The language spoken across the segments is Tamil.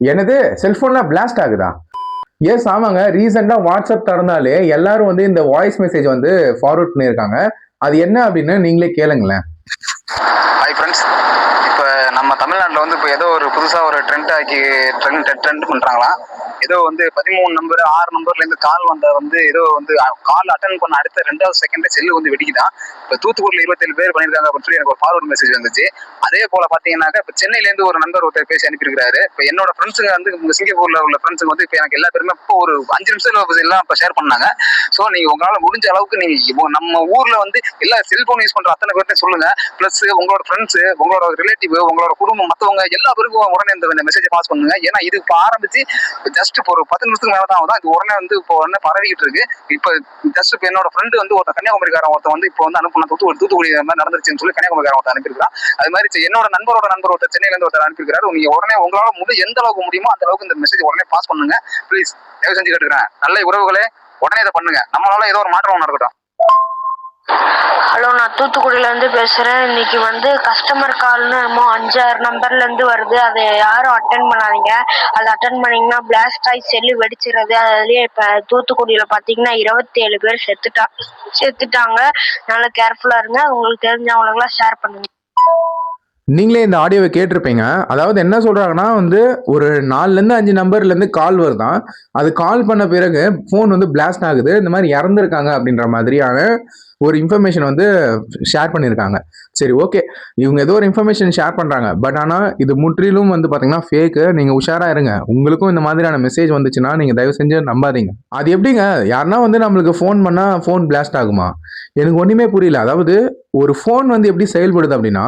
எனது செல்போன்லாம் பிளாஸ்ட் ஆகுதா? எஸ், ஆமாங்க. ரீசெண்டா வாட்ஸ்அப் திறந்தாலே எல்லாரும் வந்து இந்த வாய்ஸ் மெசேஜ் வந்து ஃபார்வர்ட் பண்ணியிருக்காங்க. அது என்ன அப்படின்னு நீங்களே கேளுங்களேன். ஹாய் ஃப்ரெண்ட்ஸ், இப்போ நம்ம தமிழ்நாட்டில் வந்து இப்போ ஏதோ ஒரு புதுசாக ஒரு ட்ரெண்ட் பண்ணுறாங்களாம். ஏதோ வந்து 13 நம்பர் 6 நம்பர்லேருந்து கால் வந்த வந்து ஏதோ வந்து கால் அட்டன் பண்ண அடுத்த 2வது செகண்டே செல்லு வந்து வெடிக்குதான். இப்போ தூத்துக்குடியில் 27 பேர் பண்ணியிருக்காங்க அப்படின்னு சொல்லி எனக்கு ஒரு ஃபார்வர்ட் மெசேஜ் வந்துச்சு. அதே போல பார்த்தீங்கன்னாக்கா இப்போ சென்னையிலேருந்து ஒரு நண்பர் ஒருத்தர் பேசி அனுப்பியிருக்காரு. இப்போ என்னோட ஃப்ரெண்ட்ஸுங்க வந்து சிங்கப்பூரில் உள்ள ஃப்ரெண்ட்ஸுங்க வந்து இப்போ எனக்கு எல்லா பேருமே இப்போ ஒரு 5 நிமிஷத்துல எல்லாம் இப்போ ஷேர் பண்ணாங்க. ஸோ நீங்கள் உங்களால் முடிஞ்ச அளவுக்கு நீங்கள் நம்ம ஊரில் வந்து எல்லா செல்ஃபோன் யூஸ் பண்ணுற அத்தனை பேர்கிட்ட சொல்லுங்கள். ப்ளஸ் உங்களோட ஃப்ரெண்ட்ஸு, உங்களோட ரிலேட்டிவ், உங்களோட குடும்பம், மற்றவங்க எல்லா பேருக்கும் உடனே இந்த மெசேஜை பாஸ் பண்ணுங்க. ஏன்னா இது இப்போ ஆரம்பிச்சு ஜஸ்ட் இப்போ ஒரு 10 நிமிஷத்துக்கு மேலே தான் ஆகுதான். இது உடனே வந்து இப்போ உடனே பரவிக்கிட்டு இருக்கு. இப்போ ஜஸ்ட் இப்போ என்னோட ஃப்ரெண்டு வந்து ஒருத்தன் கன்னியாகுமரிக்காரன் ஒருத்தன் வந்து இப்போ வந்து அனுப்பினா தூத்துக்குடி மாதிரி நடந்துருச்சுன்னு சொல்லி கன்னியாகுமரிக்காரன் ஒருத்தர் அனுப்பியிருக்கான். அது மாதிரி என்னோட நண்பர் ஒருத்தர் சென்னையிலேருந்து ஒருத்தர் அனுப்பியிருக்காரு. நீங்க உடனே உங்களால எந்த அளவுக்கு முடியுமோ அந்த அளவுக்கு இந்த மெசேஜ் உடனே பாஸ் பண்ணுங்க. ப்ளீஸ் தயவு செஞ்சு கேட்டுக்கிறேன். நல்ல உறவுகளே, உடனே இதை பண்ணுங்க. நம்மளால ஏதோ ஒரு மாற்றம் ஒன்று இருக்கட்டும். ஹலோ, நான் தூத்துக்குடியிலேருந்து பேசுகிறேன். இன்னைக்கு வந்து கஸ்டமர் கால்னு என்னமோ 5-6 நம்பர்லேருந்து வருது. அதை யாரும் அட்டன் பண்ணாதீங்க. அதை அட்டன் பண்ணிங்கன்னா பிளாஸ்ட் ஆகி செல்லு வெடிச்சிடுறது. அதுலேயே இப்போ தூத்துக்குடியில் பார்த்தீங்கன்னா 27 பேர் செத்துட்டாங்க. நல்லா கேர்ஃபுல்லாக இருங்க. உங்களுக்கு தெரிஞ்சவங்களுக்குலாம் ஷேர் பண்ணுங்க. நீங்களே இந்த ஆடியோவை கேட்டிருப்பீங்க. அதாவது என்ன சொல்றாங்கன்னா வந்து ஒரு 4லேருந்து 5 நம்பர்லேருந்து கால் வருதான். அது கால் பண்ண பிறகு ஃபோன் வந்து பிளாஸ்ட் ஆகுது. இந்த மாதிரி இறந்துருக்காங்க அப்படின்ற மாதிரியான ஒரு இன்ஃபர்மேஷன் வந்து ஷேர் பண்ணியிருக்காங்க. சரி, ஓகே, இவங்க ஏதோ ஒரு இன்ஃபர்மேஷன் ஷேர் பண்ணுறாங்க. பட் ஆனால் இது முற்றிலும் வந்து பார்த்தீங்கன்னா ஃபேக்கு. நீங்கள் உஷாராக இருங்க. உங்களுக்கும் இந்த மாதிரியான மெசேஜ் வந்துச்சுன்னா நீங்கள் தயவு செஞ்சு நம்பாதீங்க. அது எப்படிங்க யாருன்னா வந்து நம்மளுக்கு ஃபோன் பண்ணால் ஃபோன் பிளாஸ்ட் ஆகுமா? எனக்கு ஒன்றுமே புரியல. அதாவது ஒரு ஃபோன் வந்து எப்படி செயல்படுது அப்படின்னா,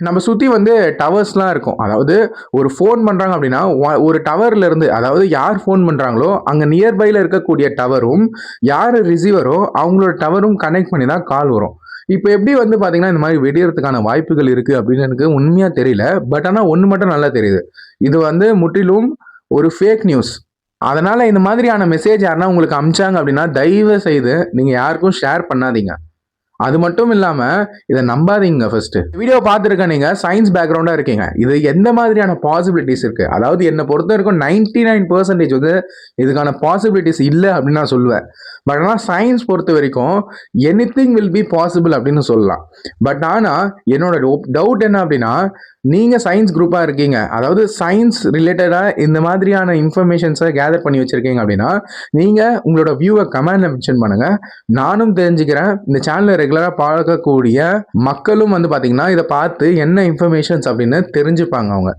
நம்ம சுற்றி வந்து டவர்ஸ்லாம் இருக்கும். அதாவது ஒரு ஃபோன் பண்ணுறாங்க அப்படின்னா ஒரு டவர்ல இருந்து, அதாவது யார் ஃபோன் பண்ணுறாங்களோ அங்கே நியர்பையில் இருக்கக்கூடிய டவரும் யார் ரிசீவரோ அவங்களோட டவரும் கனெக்ட் பண்ணி தான் கால் வரும். இப்போ எப்படி வந்து பார்த்தீங்கன்னா இந்த மாதிரி வெடியறதுக்கான வாய்ப்புகள் இருக்குது அப்படின்னு எனக்கு உண்மையாக தெரியல. பட் ஆனால் ஒன்று மட்டும் நல்லா தெரியுது, இது வந்து முற்றிலும் ஒரு ஃபேக் நியூஸ். அதனால இந்த மாதிரியான மெசேஜ் யாருன்னா உங்களுக்கு அமிச்சாங்க அப்படின்னா தயவு செய்து நீங்கள் யாருக்கும் ஷேர் பண்ணாதீங்க. அது மட்டும் இல்லாம இதை நம்பாதீங்க. ஃபர்ஸ்ட் வீடியோ பார்த்துருக்க நீங்க சயின்ஸ் பேக்ரவுண்டா இருக்கீங்க, இது எந்த மாதிரியான பாசிபிலிட்டிஸ் இருக்கு? அதாவது என்னை பொறுத்த வரைக்கும் 99% வந்து இதுக்கான பாசிபிலிட்டிஸ் இல்லை அப்படின்னு நான் சொல்லுவேன். பட் ஆனால் சயின்ஸ் பொறுத்த வரைக்கும் எனிதிங் வில் பி பாசிபிள் அப்படின்னு சொல்லலாம். பட் ஆனால் என்னோட டவுட் என்ன அப்படின்னா, நீங்க சயின்ஸ் குரூப்பா இருக்கீங்க, அதாவது சயின்ஸ் ரிலேட்டடா இந்த மாதிரியான இன்ஃபர்மேஷன்ஸை கேதர் பண்ணி வச்சிருக்கீங்க அப்படின்னா நீங்க உங்களோட வியூவை கமெண்ட்ல மென்ஷன் பண்ணுங்க. நானும் தெரிஞ்சுக்கிறேன். இந்த சேனலை ரெகுலரா பார்க்கக்கூடிய மக்களும் வந்து பாத்தீங்கன்னா இதை பார்த்து என்ன இன்ஃபர்மேஷன்ஸ் அப்படின்னு தெரிஞ்சுப்பாங்க அவங்க.